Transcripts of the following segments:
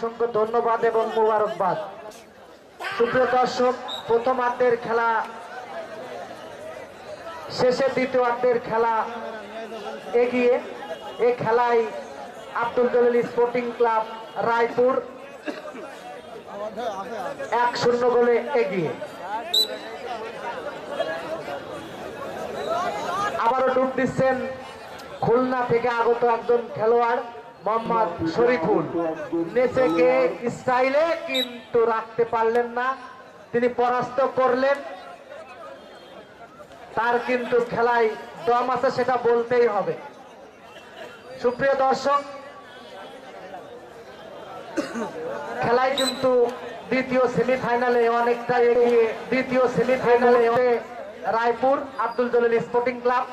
অসংখ্য ধন্যবাদ এবং মোবারকবাদ। সুপ্রিয় দর্শক, প্রথমার্ধের খেলা শেষে দ্বিতীয়ার্ধের খেলা এগিয়ে। এই খেলায় আব্দুল জলিল স্পোর্টিং ক্লাব রায়পুর 1-0 গোলে এগিয়ে। আবারও ডুব দিচ্ছেন খুলনা থেকে আগত একজন খেলোয়াড় মোহাম্মদ শরীফুল। নেচেকে স্টাইলে কিন্তু রাখতে পারলেন না, তিনি পরাস্ত করলেন। তার কিন্তু খেলায় দম আছে, সেটা বলতেই হবে। সুপ্রিয় দর্শক, খেলায় কিন্তু দ্বিতীয় সেমিফাইনালে অনেকটা এগিয়ে। দ্বিতীয় সেমিফাইনালে রায়পুর আব্দুল জলিল স্পোর্টিং ক্লাব।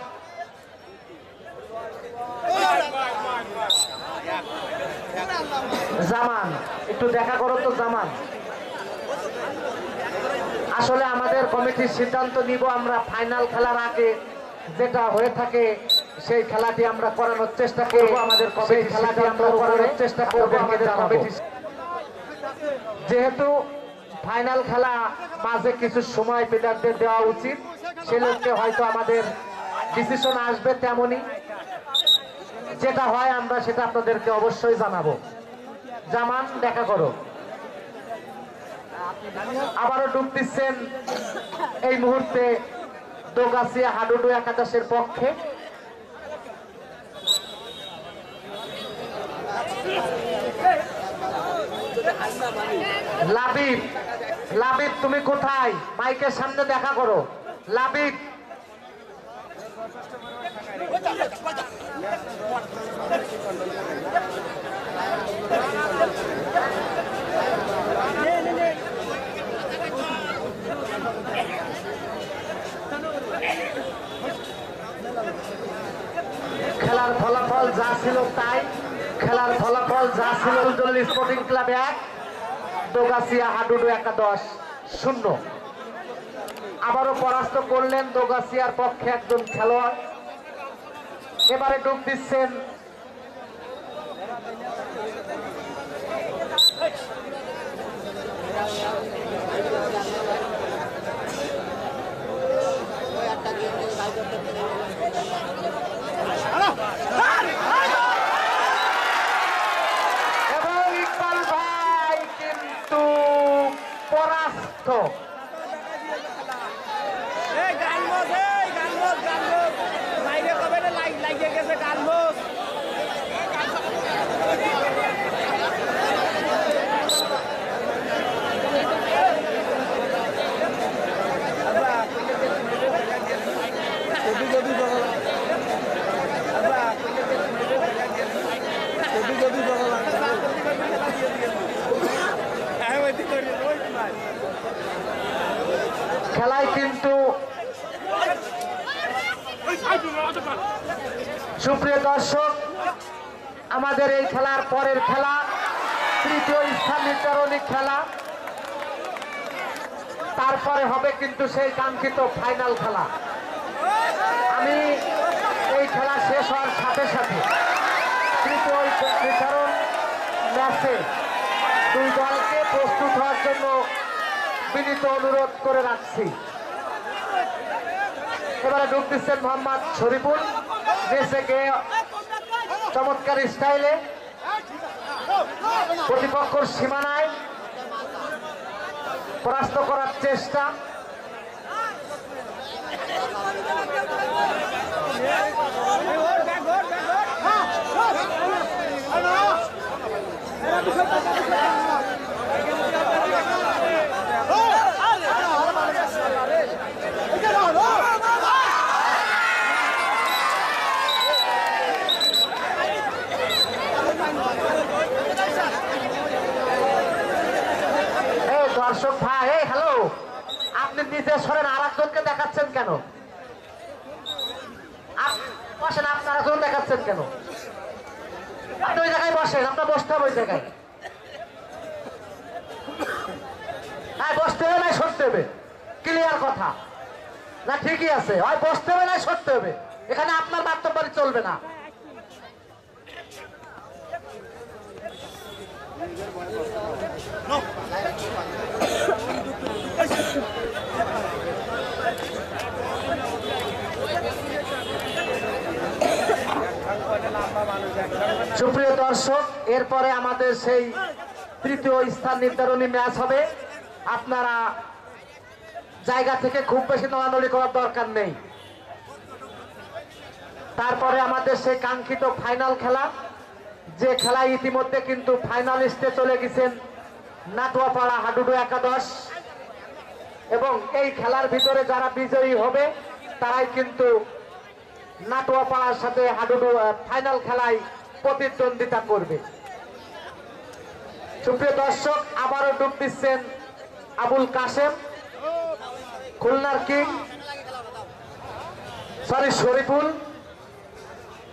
জামান, একটু দেখা করো তো জামান। আসলে আমাদের কমিটির সিদ্ধান্ত নিব, আমরা ফাইনাল খেলার আগে যেটা হয়ে থাকে সেই খেলাটি আমরা করানোর চেষ্টা করব। আমাদের কমিটির খেলাটি আমরা করানোর চেষ্টা করব আমাদের কমিটি। যেহেতু ফাইনাল খেলা, মাঝে কিছু সময় প্লেয়ারদের দেওয়া উচিত, সে লক্ষ্যে হয়তো আমাদের ডিসিশন আসবে তেমনই। যেটা হয় আমরা সেটা আপনাদেরকে অবশ্যই জানাবো। জামান, দেখা করো। আবারও ডুব দিচ্ছেন এই মুহূর্তে দোগাছিয়া হাডুডু একাদশের পক্ষে। লাবিব, লাবিব তুমি কোথায়? মাইকের সামনে দেখা করো। লাবিব, খেলার ফলাফল যা ছিল তাই। খেলার ফলাফল যা ছিল, জলিল স্পোর্টিং ক্লাব 1, দোগাছিয়া হাডুডু একাদশ 0। আবারও পরাস্ত করলেন দোগাছিয়ার পক্ষে একজন খেলোয়াড়। এবারে ডুব দিচ্ছেন এবং ইকবাল ভাই কিন্তু পরাস্ত। খেলায় কিন্তু সুপ্রিয় দর্শক, আমাদের এই খেলার পরের খেলা তৃতীয় স্থান নির্ধারণী খেলা। তারপরে হবে কিন্তু সেই কাঙ্ক্ষিত ফাইনাল খেলা। আমি এই খেলা শেষ হওয়ার সাথে সাথে তৃতীয় নির্ধারণ ম্যাচে দুই দলকে প্রস্তুত হওয়ার জন্য বিনীত অনুরোধ করে রাখছি। এবারে ডুব দিচ্ছেন মোহাম্মদ শরীফুল, নেচেকে চমৎকার স্টাইলে প্রতিপক্ষের সীমানায় পরাস্ত করার চেষ্টা। দর্শক ভাই, এই হ্যালো, আপনি নিজে সরেন, আর একজনকে দেখাচ্ছেন কেন? বসেন, আপনার একজন দেখাচ্ছেন কেন? আপনি ওই জায়গায় বসেন, আপনার বসতে হবে ওই জায়গায়। হ্যাঁ, বসতে হবে না সরতে হবে, ক্লিয়ার কথা না? ঠিকই আছে, হয় বসতে হবে না সরতে হবে। এখানে আপনার বার্তাবাড়ি চলবে না। সুপ্রিয় দর্শক, এরপরে আমাদের সেই তৃতীয় স্থান নির্ধারণী ম্যাচ হবে। আপনারা জায়গা থেকে খুব বেশি নড়ানড়ি করার দরকার নেই। তারপরে আমাদের সেই কাঙ্ক্ষিত ফাইনাল খেলা, যে খেলায় ইতিমধ্যে কিন্তু ফাইনালিস্টে চলে গেছেন নাটুয়াপাড়া হাডুডু একাদশ, এবং এই খেলার ভিতরে যারা বিজয়ী হবে তারাই কিন্তু নাটুয়াপাড়ার সাথে হাডুডু ফাইনাল খেলায় প্রতিদ্বন্দ্বিতা করবে। সুপ্রিয় দর্শক, আবারও ডুব দিচ্ছেন আবুল কাশেম, খুলনার কিং, শরীফুল।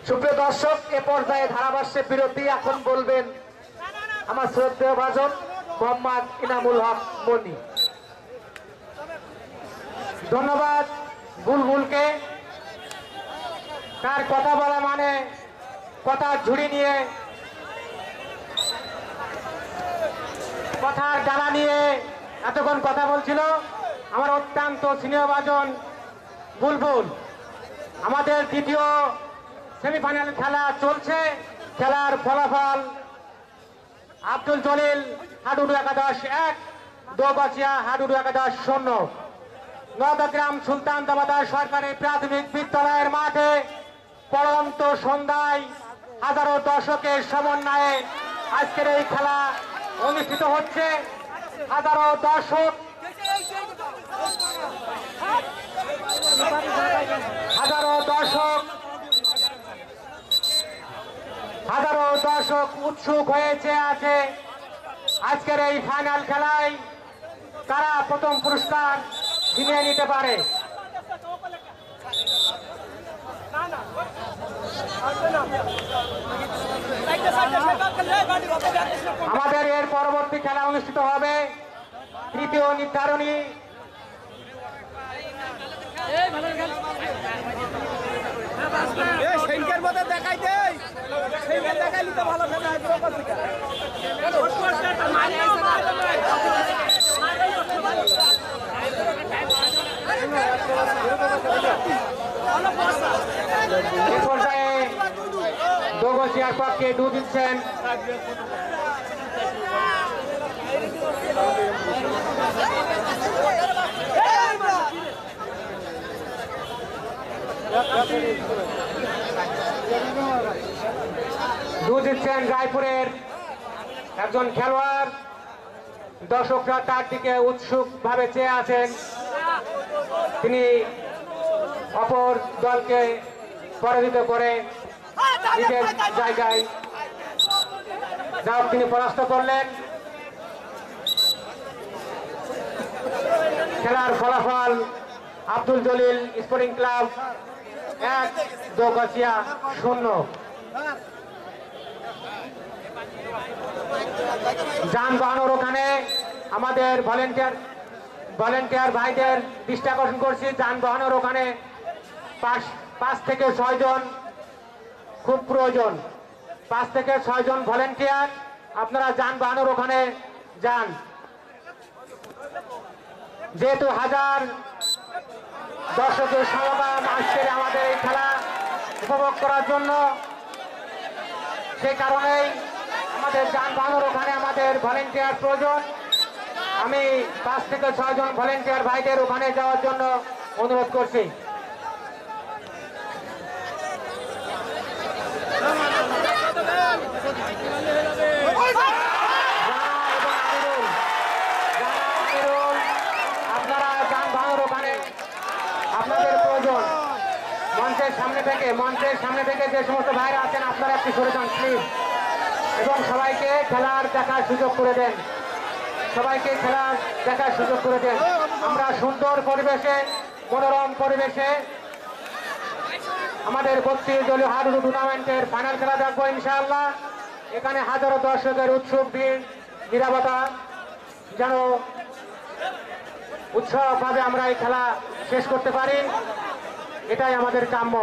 সুপ্রিয় দর্শক, এ পর্যায়ে ধারাভাষ্যে বিরতি। এখন বলবেন আমার শ্রদ্ধেয় ভাজন মোহাম্মদ ইনামুল হক মনি। ধন্যবাদ বুলবুলকে, তার কথা বলা মানে কথা ঝুড়ি নিয়ে, কথার ডালা নিয়ে এতক্ষণ কথা বলছিল আমার অত্যন্ত স্নেহ ভাজন বুলবুল। আমাদের দ্বিতীয় সেমিফাইনাল খেলা চলছে। খেলার ফলাফল আব্দুল জলিল হাডুডু একাদশ 1, দোগাছিয়া হাডুডু একাদশ 0। নওদাগ্রাম সুলতান দামাদার সরকারি প্রাথমিক বিদ্যালয়ের মাঠে পড়ন্ত সন্ধ্যায় হাজারো দর্শকের সমন্বয়ে আজকের এই খেলা অনুষ্ঠিত হচ্ছে। হাজারো দর্শক উৎসুক হয়েছে আছে আজকের এই ফাইনাল খেলায় কারা প্রথম পুরস্কার ছিনিয়ে নিতে পারে। আমাদের এর পরবর্তী খেলা অনুষ্ঠিত হবে তৃতীয় নির্ধারণী। এ পর্যায়ে দোগছিয়ার পক্ষে ডু দিচ্ছেন রায়পুরের একজন খেলোয়াড়। দর্শকরা তার দিকে উৎসুক ভাবে চেয়ে আছেন। তিনি অপর দলকে পরাজিত করে নিজের জায়গায় তিনি পরাস্ত করলেন। খেলার ফলাফল আব্দুল জলিল স্পোর্টিং ক্লাব 1, দোগাছিয়া 0। যানবাহনের ওখানে আমাদের ভলেন্টিয়ার ভাইদের দৃষ্টি আকর্ষণ করছি। যানবাহনের ওখানে 5 থেকে 6 জন খুব প্রয়োজন। 5 থেকে 6 জন ভলেন্টিয়ার আপনারা যানবাহনের ওখানে যান। যেহেতু হাজার দর্শকের সমাগম আজকের আমাদের এই খেলা উপভোগ করার জন্য, সেই কারণেই আমাদের যানবাহনের ওখানে আমাদের ভলেন্টিয়ার প্রয়োজন। আমি 5 থেকে 6 জন ভলেন্টিয়ার ভাইদের ওখানে যাওয়ার জন্য অনুরোধ করছি। আপনারা যানবাহনের ওখানে আপনাদের প্রয়োজন। মঞ্চের সামনে থেকে যে সমস্ত ভাইরা আছেন আপনারা একটু সরে যান প্লিজ, এবং সবাইকে খেলার দেখার সুযোগ করে দেন। আমরা সুন্দর পরিবেশে, মনোরম পরিবেশে আমাদের 32 দলীয় হাডুডু টুর্নামেন্টের ফাইনাল খেলা দেখবো ইনশাআল্লাহ। এখানে হাজারো দর্শকের উৎসুক ভিড়, নিরাপত্তা যেন উৎসবভাবে আমরা এই খেলা শেষ করতে পারি, এটাই আমাদের কাম্য।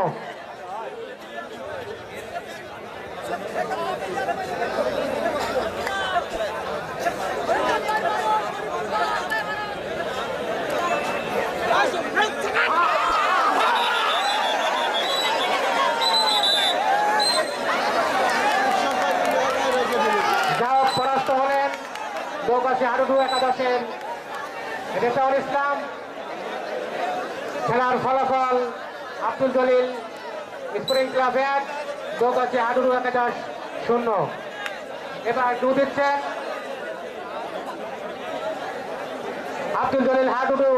দোগাছি হাডুডু একাদশের রেজাউল ইসলাম। খেলার ফলাফল আব্দুল জলিল স্পোর্টিং ক্লাব 1, দোগাছি হাডুডু একাদশ 0। এবার ডু দিচ্ছেন আব্দুল জলিল হাডুডু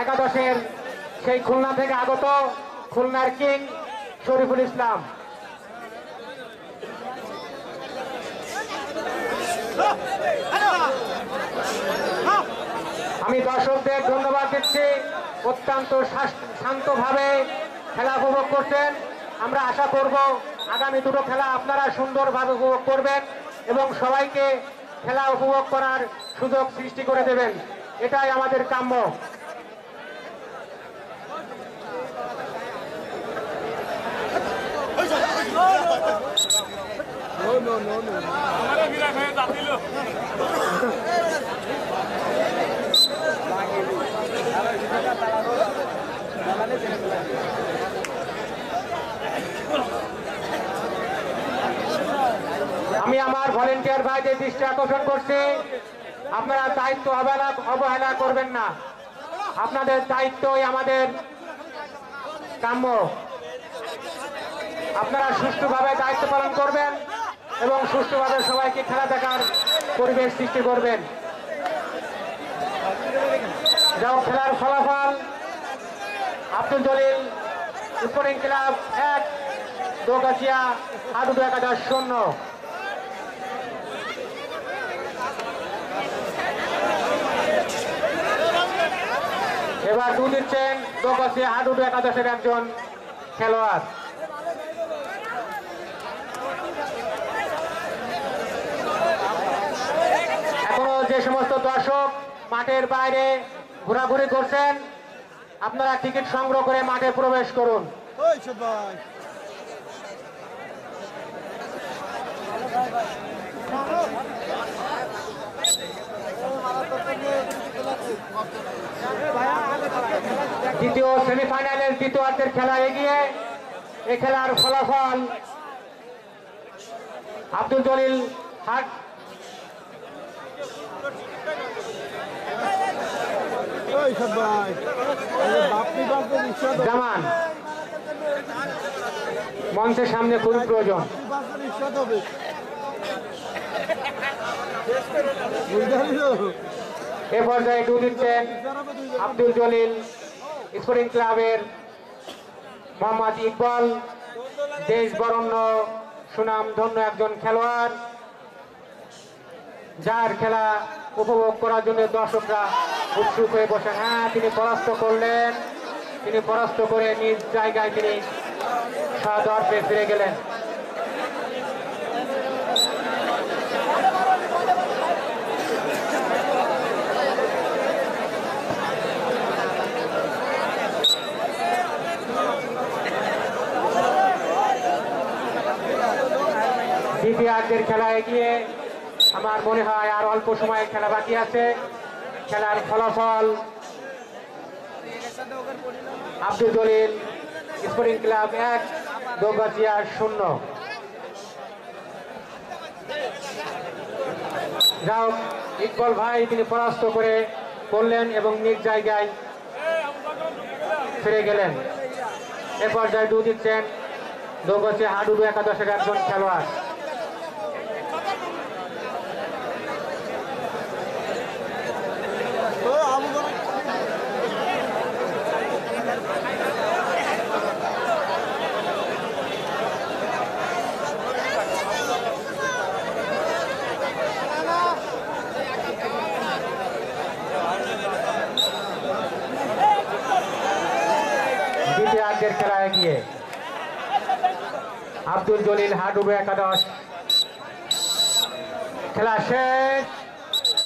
একাদশের সেই খুলনা থেকে আগত খুলনার কিং শরীফুল ইসলাম। আমি দর্শকদের ধন্যবাদ দিচ্ছি, অত্যন্ত শান্তভাবে খেলা উপভোগ করছেন। আমরা আশা করব আগামী দুটো খেলা আপনারা সুন্দরভাবে উপভোগ করবেন এবং সবাইকে খেলা উপভোগ করার সুযোগ সৃষ্টি করে দেবেন, এটাই আমাদের কাম্য। আমি আমার ভলেন্টিয়ার ভাইদের দৃষ্টি আকর্ষণ করছি, আপনারা দায়িত্ব অবহেলা করবেন না। আপনাদের দায়িত্বই আমাদের কাম্য। আপনারা সুষ্ঠুভাবে দায়িত্ব পালন করবেন এবং সুষ্ঠুভাবে সবাইকে খেলা দেখার পরিবেশ সৃষ্টি করবেন। যাও খেলার ফলাফল আব্দুল জলিল স্পোর্টিং ক্লাব 1, দোগাছিয়া হাডুডু একাদশ 0। এবার ডু দিচ্ছেন দোগাছিয়া হাডুডু একাদশের একজন খেলোয়াড়। এখনো যে সমস্ত দর্শক মাঠের বাইরে ঘোরাঘুরি করছেন, আপনারা টিকিট সংগ্রহ করে মাঠে প্রবেশ করুন। দ্বিতীয় সেমিফাইনালের দ্বিতীয়ার্ধের খেলা এগিয়ে। এই খেলার ফলাফল আব্দুল জলিল জামান মঞ্চের সামনে খুবই প্রয়োজন। এ পর্যায়ে ডু দিচ্ছেন আব্দুল জলিল স্পোর্টিং ক্লাবের মোহাম্মদ ইকবাল, দেশ বরণ্য সুনাম ধন্য একজন খেলোয়াড়, যার খেলা উপভোগ করার জন্য দর্শকরা উৎসুক হয়ে বসেন। হ্যাঁ, তিনি পরাস্ত করলেন, তিনি পরাস্ত করে নিজ জায়গায় তিনি সদর্পে ফিরে গেলেন। দ্বিতীয়ার্ধের খেলা এগিয়ে। আমার মনে হয় আর অল্প সময়ে খেলা বাকি আছে। খেলার ফলাফল আব্দুল জলিল স্পোর্টিং ক্লাব 1, দোগাছিয়া 0। যাও ইকবাল ভাই তিনি পরাস্ত করে করলেন এবং নিজ জায়গায় ফিরে গেলেন। এ পর্যায়ে ডু দিচ্ছেন দোগাছিয়া হাডুডু একাদশের একজন খেলোয়াড়। দ্বিতীয়ার্ধের খেলা এগিয়ে। আব্দুল জলিল হাডুডু একাদশ খেলা শেষ।